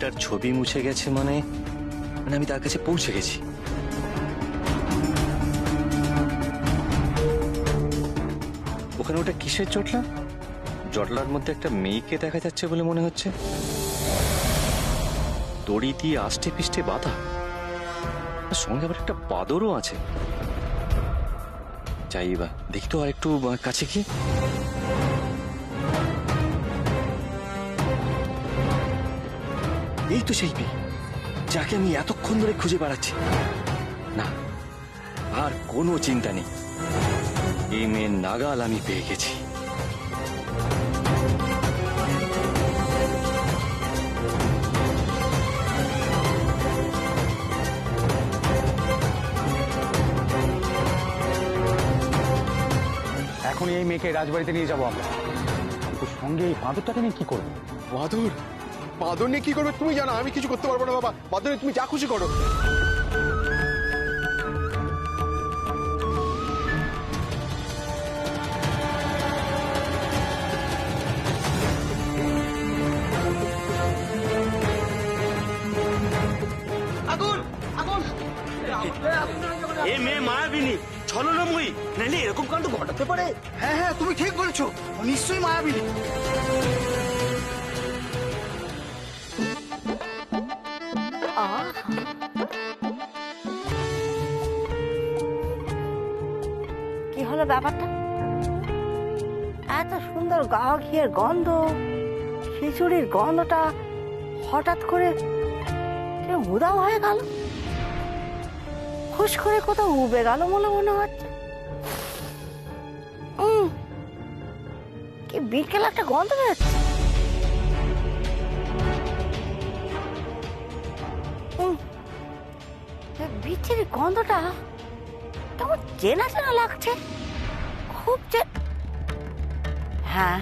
মেয়েটার ছবি মুছে গেছে মানে মানে আমি তার কাছে পৌঁছে গেছি। ওখানে ওটা কিসের জটলা? জটলার মধ্যে একটা মেয়েকে দেখা যাচ্ছে বলে মনে হচ্ছে। দড়ি দিয়ে আষ্টে পিষ্টে বাঁধা, সঙ্গে আবার একটা বাদরও আছে। যাই বা দেখি তো আর একটু কাছে কি। এই তো সেই মেয়ে যাকে আমি এতক্ষণ ধরে খুঁজে বেড়াচ্ছি। না, আর কোনো চিন্তা নেই, এই মেয়ের নাগাল আমি পেয়ে গেছি। এখন এই মেয়েকে রাজবাড়িতে নিয়ে যাবো আমরা, কিন্তু সঙ্গে এই বাঁদরটাকে নিয়ে কি করবো? বাদর? বাদর নিয়ে কি করবে তুমি জানো? আমি কিছু করতে পারবো না বাবা। বাদর নিয়ে তুমি যা খুশি করো। এই মেয়ে মায়াবিনী, ছলনাময়ী, নাইলে এরকম কাণ্ড ঘটাতে পারে? হ্যাঁ হ্যাঁ, তুমি ঠিক বলেছো, নিশ্চয়ই মায়াবিনী। কি হলো ব্যাপারটা? এত সুন্দর গাওয়া ঘিয়ের গন্ধ, খিচুড়ির গন্ধটা হঠাৎ করে উদাও হয়ে গেল, খুশ করে কোথাও উবে গেল বলে মনে হচ্ছে। কি বিকেল একটা গন্ধ বেরোচ্ছে। বিচ্ছিরি গন্ধটা কেমন চেনা চেনা লাগছে, খুব হ্যাঁ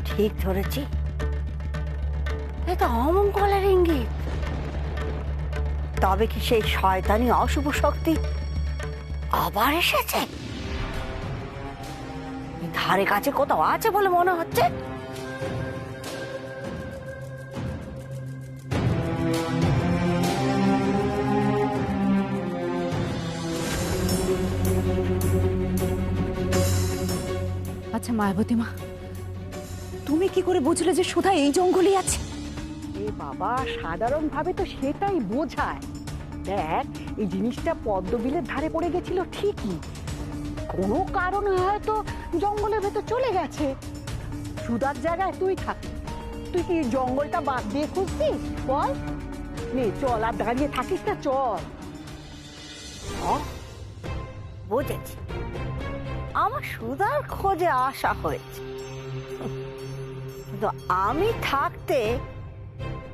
ঠিক ধরেছি, এটা অমঙ্গলের ইঙ্গিত। তবে কি সেই শয়তানি অশুভ শক্তি আবার এসেছে? ধারে কাছে কোথাও আছে বলে মনে হচ্ছে। আচ্ছা মায়াবতী মা, তুমি কি করে বুঝলে যে সুধা এই জঙ্গলই আছে? এ বাবা, সাধারণ ভাবে তো সেটাই বোঝায়। দেখ, এই জিনিসটা পদ্মবিলের ধারে পড়ে গেছিল ঠিকই, কোনো কারণে হয়তো জঙ্গলের ভেতর চলে গেছে। সুধার জায়গায় তুই থাকি, তুই কি জঙ্গলটা বাদ দিয়ে খুঁজছিস? বল, নে চল, আর দাঁড়িয়ে থাকিস না, চল। বুঝেছি, আমার সুধার খোঁজে আসা হয়েছে, কিন্তু আমি থাকতে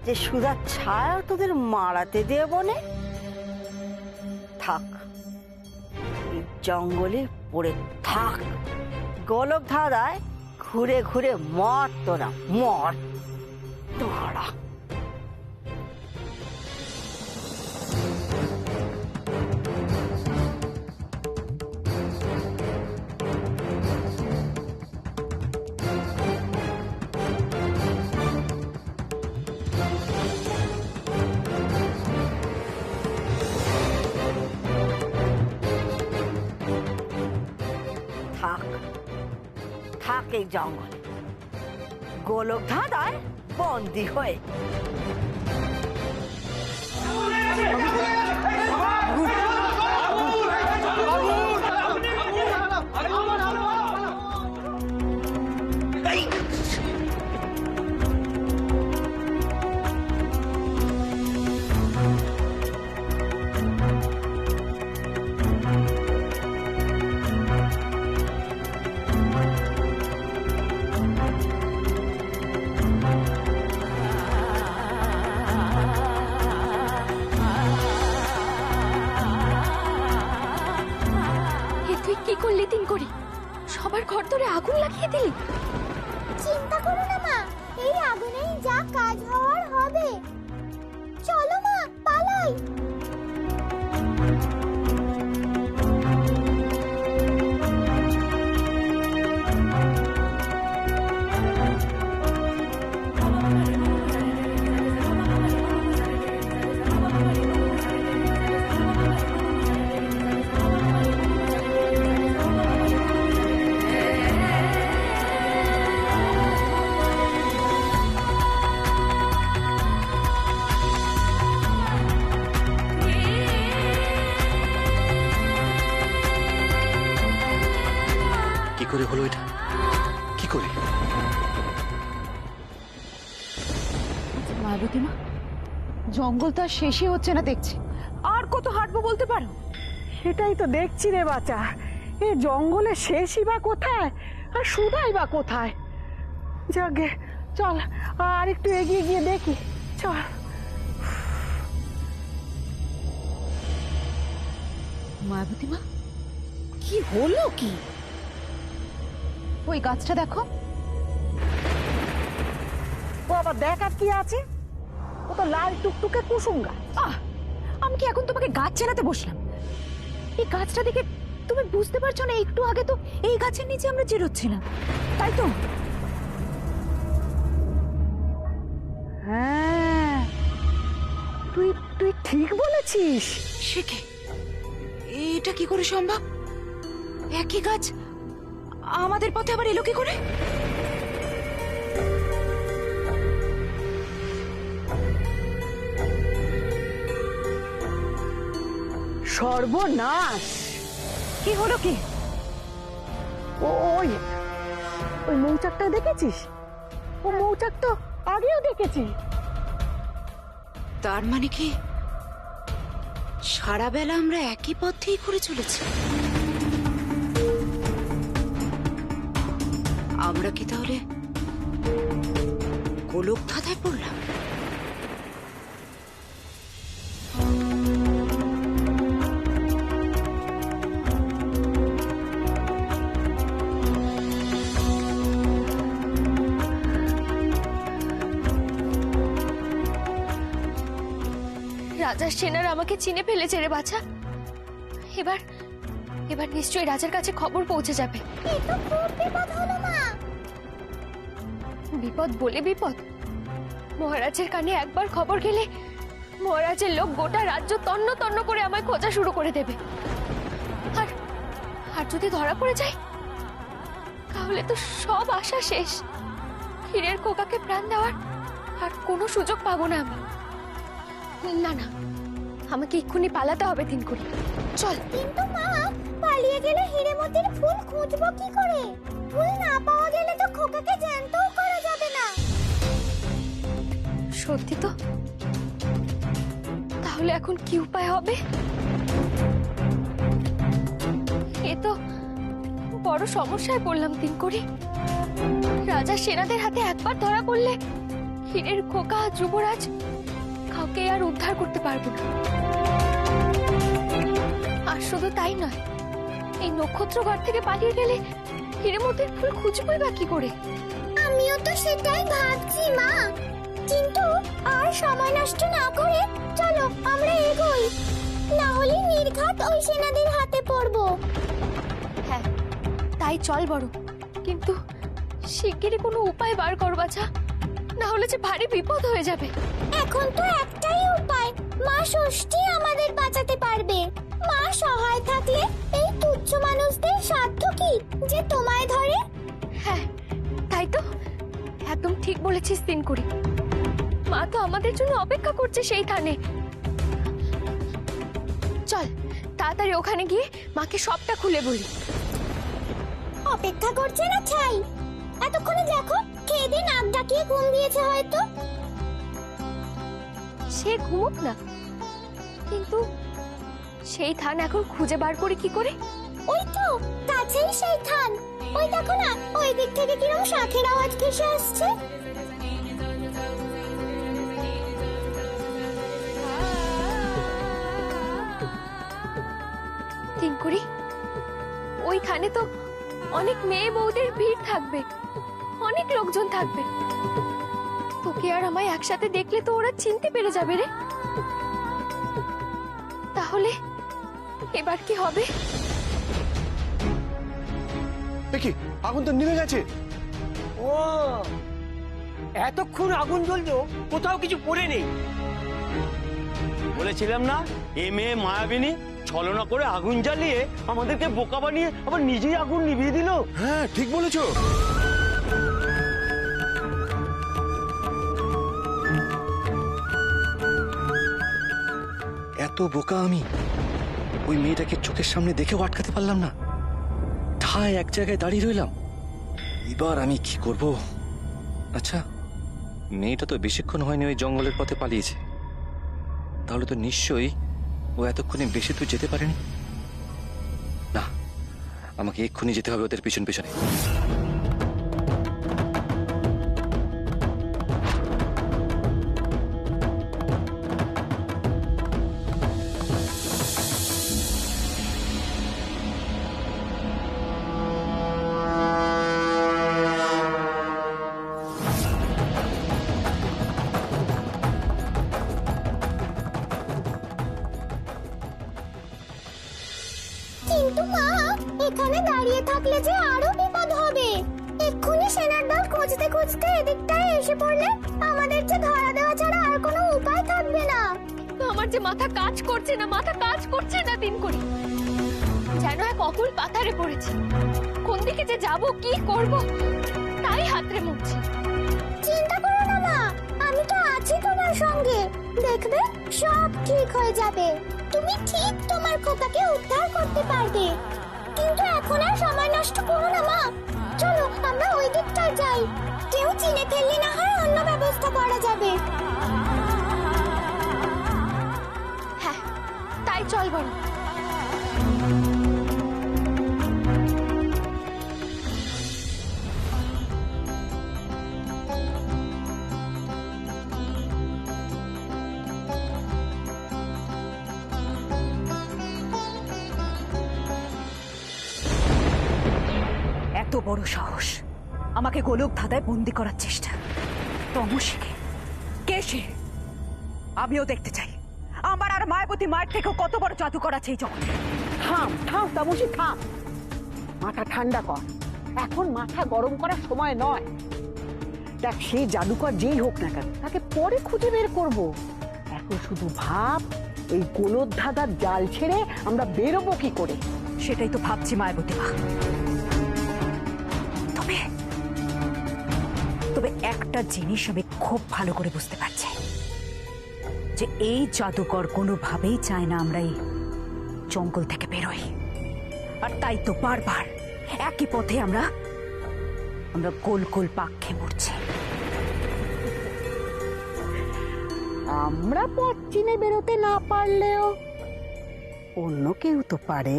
যে সুধার ছায়া তোদের মারাতে দেব না। থাক, এই জঙ্গলে পড়ে থাক, গোলক ধাঁধায় ঘুরে ঘুরে মর তোরা, মর তোরা। থাক এই জঙ্গলে, গোলক ধাঁধায় বন্দী হয়ে। সবার ঘর ধরে আগুন লাগিয়ে দিলি? চিন্তা করো না মা, এই আগুনেই যা কাজ হওয়ার হবে। চলো মা, পালাই। মায়াবতীমা, জঙ্গল তো আর শেষই হচ্ছে না দেখছি। আর কত হাঁটবো বলতে পারো? সেটাই তো দেখছি রে বাচ্চা, এ জঙ্গলে শেষই বা কোথায় আর সুধাই বা কোথায়। যাকে চল আর একটু এগিয়ে গিয়ে দেখি, চল। মায়াবতীমা, কি হলো কি? ওই গাছটা দেখো। ও আবার দেখার কি আছে? ও তো লাল টুকটুকে কুসুম গাছ। আমি কি এখন তোমাকে গাছ চেনাতে বসলাম? এই গাছটা দেখে তুমি বুঝতে পারছো না একটু আগে তো এই গাছের নিচে আমরা চিরচ্ছিলাম, তাই তো? হ্যাঁ, তুই তুই ঠিক বলেছিস। সে কি? এটা কি করে সম্ভব? একই গাছ আমাদের পথে আবার এলো কি করে? সর্বনাশ! কি হলো কি? ওই ওই মৌচাকটা দেখেছিস? ও মৌচাক তো আগেও দেখেছি। তার মানে কি সারা বেলা আমরা একই পথেই করে চলেছি? আমরা কি তাহলে গোলক ধাঁধায় পড়লাম? রাজার সেনারা আমাকে চিনে ফেলেছে রে বাছা। এবার এবার নিশ্চয়ই রাজার কাছে খবর পৌঁছে যাবে। এটা খুব বিপদ হলো মা। বিপদ বলে বিপদ? মহারাজের কানে একবার খবর গেলে মহারাজের লোক গোটা রাজ্য তন্ন তন্ন করে আমায় খোঁজা শুরু করে দেবে। আর আর যদি ধরা পড়ে যায় তাহলে তো সব আশা শেষ। হীরের খোকাকে প্রাণ দেওয়ার আর কোনো সুযোগ পাবো না আমি। না না, আমাকে এক্ষুনি পালাতে হবে তিনকুড়ি। চল। কিন্তু মা, পালিয়ে গেলে হীরেমতির ফুল খুঁজবো কি করে? ফুল না পাওয়া গেলে তো খোকাকে জ্যান্তও করা যাবে না। সত্যি তো? তাহলে এখন কি উপায় হবে? এ তো বড় সমস্যায় পড়লাম তিনকুড়ি। রাজা সেনাদের হাতে একবার ধরা পড়লে হীরের খোকা, যুবরাজ কাউকে আর উদ্ধার করতে পারবো না। আর শুধু তাই নয়, এই নক্ষত্র ঘর থেকে পালিয়ে গেলে হীরেমতির ফুল খুঁজবই বা কি করে? আমিও তো সেটাই ভাবছি মা, কিন্তু আর সময় নষ্ট না করে চলো আমরা এগোই, না হলে নির্ঘাত ওই সেনাদের হাতে পড়বো। হ্যাঁ তাই চল বড়, কিন্তু শিগগিরই কোনো উপায় বার কর বাছা, না হলে যে ভারী বিপদ হয়ে যাবে। এখন তো একটাই উপায়, মা ষষ্ঠী আমাদের বাঁচাতে পারবে। মা সহায় থাকলে এই তুচ্ছ মানুষদের সাধ্য কি যে তোমায় ধরে? হ্যাঁ তাই তো, একদম ঠিক বলেছিস তিনকুড়ি। মা তো আমাদের জন্য অপেক্ষা করছে সেই থানে। চল তাড়াতাড়ি ওখানে গিয়ে মাকে সবটা খুলে বলি। অপেক্ষা করছে না ছাই, এতক্ষণে দেখো খেয়ে দিয়ে নাক ডাকিয়ে ঘুম দিয়েছে হয়তো। সে ঘুমুক না, কিন্তু সেই থান এখন খুঁজে বার করি কি করে? ওই তো কাছেই সেই থান, ওই দেখো না ওই দিক থেকে কিরকম শাঁখের আওয়াজ ভেসে আসছে। তিনকুড়ি, ওই থানে তো অনেক মেয়ে বউদের ভিড় থাকবে, অনেক লোকজন থাকবে। তোকে আর আমায় একসাথে দেখলে তো ওরা চিনতে পেরে যাবে রে। তাহলে এবার কি হবে? দেখি আগুন তো নিভে গেছে। ও এতক্ষণ আগুন জ্বলতো, কোথাও কিছু পড়ে নেই। বলেছিলাম না এ মেয়ে মায়াবিনী ছলনা করে আগুন জ্বালিয়ে আমাদেরকে বোকা বানিয়ে আবার নিজেই আগুন নিভিয়ে দিল। হ্যাঁ ঠিক বলেছো। এত বোকা আমি, ওই মেয়েটাকে চোখের সামনে দেখেও আটকাতে পারলাম না। ঠায় এক জায়গায় দাঁড়িয়ে রইলাম। এবার আমি কি করব? আচ্ছা, মেয়েটা তো বেশিক্ষণ হয়নি ওই জঙ্গলের পথে পালিয়েছে, তাহলে তো নিশ্চয়ই ও এতক্ষণে বেশি দূর যেতে পারেনি। না, আমাকে এক্ষুনি যেতে হবে ওদের পিছন পিছনে। কিন্তু মা, এখানে দাঁড়িয়ে থাকলে যে আরো বিপদ হবে। এক্ষুনি সেনার দল খুঁজতে খুঁজতে এদিকটায় এসে পড়লে আমাদের যে ধরা দেওয়া ছাড়া আর কোনো উপায় থাকবে না। আমার যে মাথা কাজ করছে না, মাথা কাজ করছে না দিন করি, যেন এক অকুল পাথারে পড়েছি। কোন দিকে যে যাব, কি করব, তাই হাতরে মুখছি। চিন্তা করো না মা, আমি তো আছি তোমার সঙ্গে। দেখবে সব ঠিক হয়ে যাবে। তুমি ঠিক তোমার খোকাকে উদ্ধার করতে পারবে। কিন্তু এখন আর সময় নষ্ট করো না মা, চলো আমরা ওই দিকটায় যাই। কেউ চিনে ফেললে না হয় অন্য ব্যবস্থা করা যাবে। হ্যাঁ, তাই চল বড়। এত বড় সাহস, আমাকে গোলক ধাঁধায় বন্দি করার চেষ্টা। তমসিকে কে সে? আমিও দেখতে চাই আমার আর মায়াবতী মায়ের থেকেও কত বড় জাদুকর আছে এই জগতে। থাম থাম তামসী, থাম। মাথা ঠান্ডা কর, এখন মাথা গরম করার সময় নয়। দেখ, সেই জাদুকর যেই হোক না কেন, তাকে পরে খুঁজে বের করব। এখন শুধু ভাব, এই গোলক ধাঁধার জাল ছেড়ে আমরা বেরোবো কি করে। সেটাই তো ভাবছি মায়াবতী মা। তবে তবে একটা জিনিস আমি খুব ভালো করে বুঝতে পারছি, যে এই জাদুকর কোনোভাবেই চায় না আমরা এই জঙ্গল থেকে বেরোই। আর তাই তো বারবার একই পথে আমরা গোল গোল পাক খেয়ে মরছি। আমরা পথ চিনে বেরোতে না পারলেও অন্য কেউ তো পারে।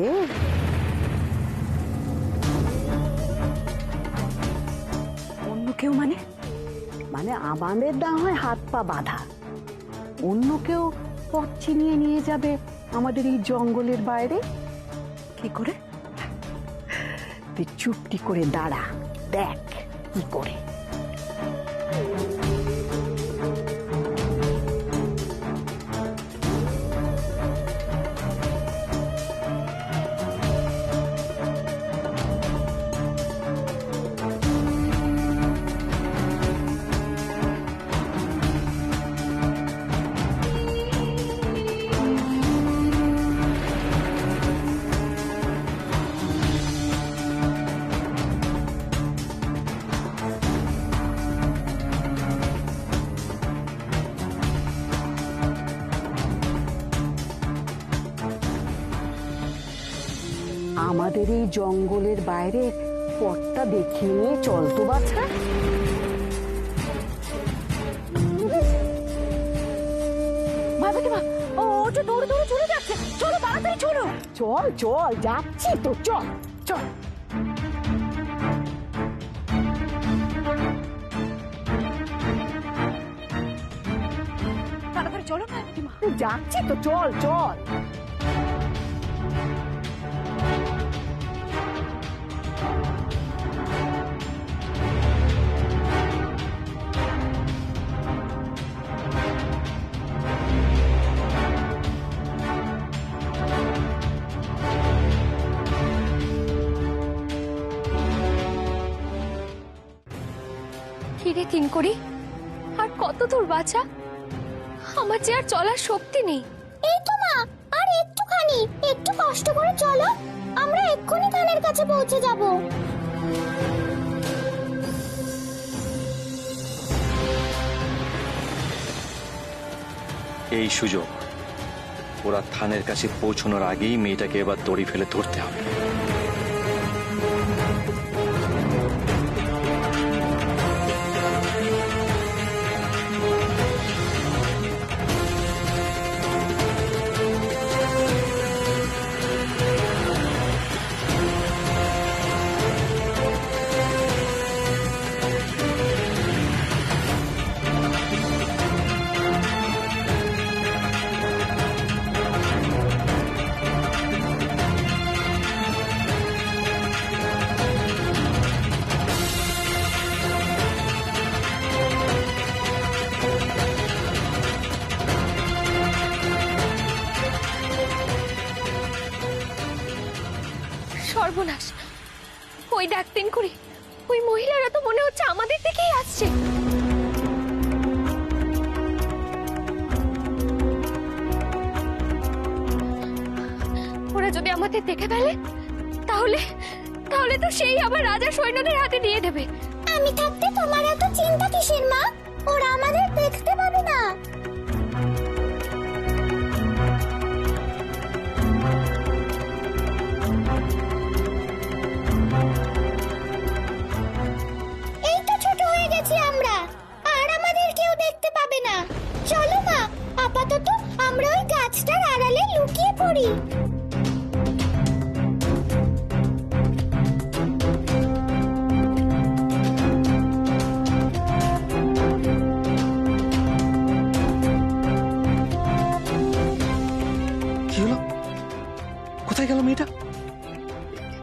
অন্য কেউ মানে? মানে আমাদের না হয় হাত পা বাঁধা, অন্য কেউ পথ চিনিয়ে নিয়ে যাবে আমাদের এই জঙ্গলের বাইরে। কি করে? তুই চুপটি করে দাঁড়া, দেখ কি করে। আমাদের এই জঙ্গলের বাইরে পথটা দেখিয়ে নিয়ে চল তো বাছা। মায়াবতী মা, ওটা দৌড়ে দৌড়ে চলে যাচ্ছে। চলো তাড়াতাড়ি চলো। চল চল, যাচ্ছি তো, চল চল। তাড়াতাড়ি চলো মায়াবতী মা। যাচ্ছি তো, চল চল। কিরে তিন করি, আর কত দূর বাছা? আমার যে আর চলার শক্তি নেই। এই তো মা, আর একটুখানি, একটু কষ্ট করে চলো, আমরা এক্ষুনি থানার কাছে পৌঁছে যাব। এই সুযোগ, ওরা থানের কাছে পৌঁছানোর আগেই মেয়েটাকে এবার দড়ি ফেলে ধরতে হবে। সর্বনাশ! ওই দেখ তিনকুড়ি, ওই মহিলারা তো মনে হচ্ছে আমাদের দিকেই আসছে। ওরা যদি আমাদের দেখে ফেলে তাহলে তাহলে তো সেই আবার রাজা সৈন্যদের হাতে দিয়ে দেবে। আমি থাকতে তোমার এত চিন্তা কিসের মা? ওরা আমাদের দেখতে পাবে না। এই তো ছোট হয়ে গেছি আমরা, আর আমাদের কেউ দেখতে পাবে না। চলো মা, আপাতত আমরা ওই গাছটার আড়ালে লুকিয়ে পড়ি। কি হলো? কোথায় গেল মেয়েটা?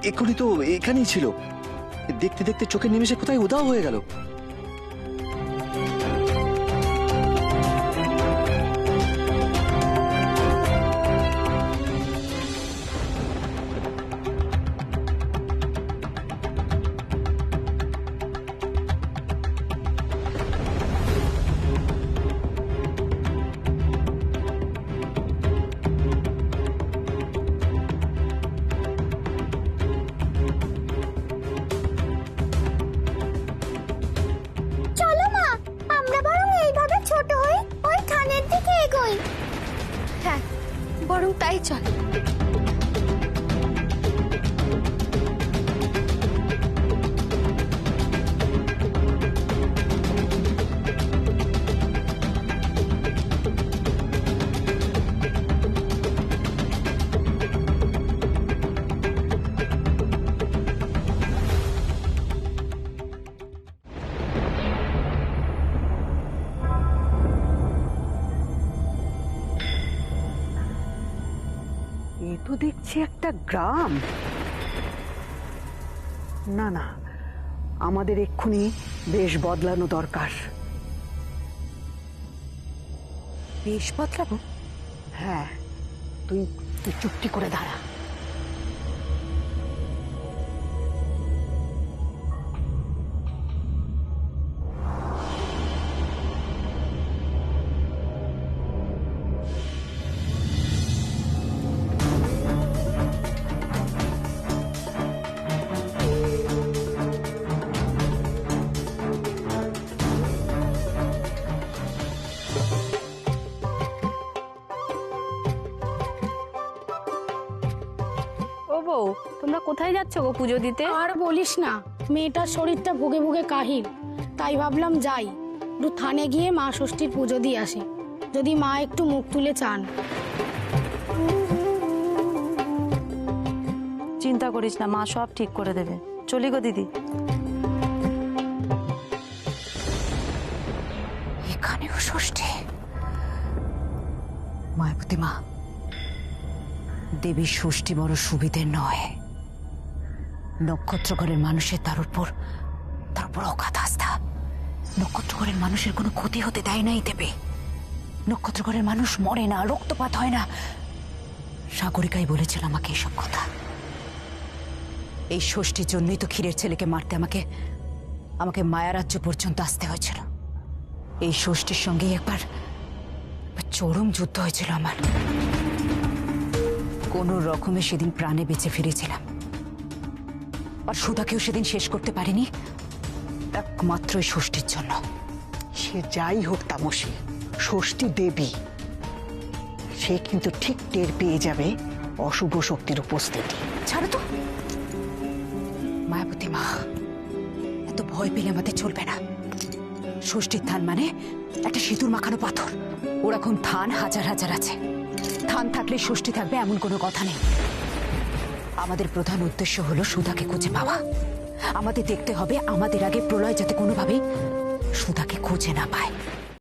এক্ষুনি তো এখানেই ছিল। দেখতে দেখতে চোখের নিমেষে কোথায় উধাও হয়ে গেল। চলো মা, আমরা বরং এইভাবে ছোট হই ওই থানের দিকে এগোই। হ্যাঁ, বরং তাই চল। এ তো দেখছি একটা গ্রাম। না না, আমাদের এক্ষুনি বেশ বদলানো দরকার। বেশ বদলাবো? হ্যাঁ, তুই তুই চুপটি করে দাঁড়া। ও বউ, তোমরা কোথায় যাচ্ছ গো পুজো দিতে? আর বলিস না, মেয়েটার শরীরটা ভুগে ভুগে কাহিল, তাই ভাবলাম যাই একটু থানে গিয়ে মা ষষ্ঠীর পুজো দিয়ে আসি, যদি মা একটু মুখ তুলে চান। চিন্তা করিস না, মা সব ঠিক করে দেবে। চলি গো দিদি। এখানেও ষষ্ঠী? মায়াবতী মা, দেবীর ষষ্ঠী বড় সুবিধের নয়। নক্ষত্রগড়ের মানুষের তার উপর অগাধ আস্থা। নক্ষত্রগড়ের মানুষের কোনো ক্ষতি হতে দেয় নাই দেবে। নক্ষত্রগড়ের মানুষ মরে না, রক্তপাত হয় না। সাগরিকাই বলেছিল আমাকে এসব কথা। এই ষষ্ঠীর জন্যই তো ক্ষীরের ছেলেকে মারতে আমাকে মায়ারাজ্য পর্যন্ত আসতে হয়েছিল। এই ষষ্ঠীর সঙ্গে একবার চরম যুদ্ধ হয়েছিল আমার। কোনো রকমে সেদিন প্রাণে বেঁচে ফিরেছিলাম। আর সুধাকেও সেদিন শেষ করতে পারিনি, একমাত্র এই ষষ্ঠীর জন্য। সে যাই হোক তামসী, ষষ্ঠী দেবী, সে কিন্তু ঠিক টের পেয়ে যাবে অশুভ শক্তির উপস্থিতি। ছাড়ো তো মায়াবতী মা, এত ভয় পেলে আমাদের চলবে না। ষষ্ঠীর থান মানে একটা সিঁদুর মাখানো পাথর। ওরকম থান হাজার হাজার আছে। থান থাকলে ষষ্ঠী থাকবে এমন কোনো কথা নেই। আমাদের প্রধান উদ্দেশ্য হলো সুধাকে খুঁজে পাওয়া। আমাদের দেখতে হবে আমাদের আগে প্রলয় যাতে কোনোভাবেই সুধাকে খুঁজে না পায়।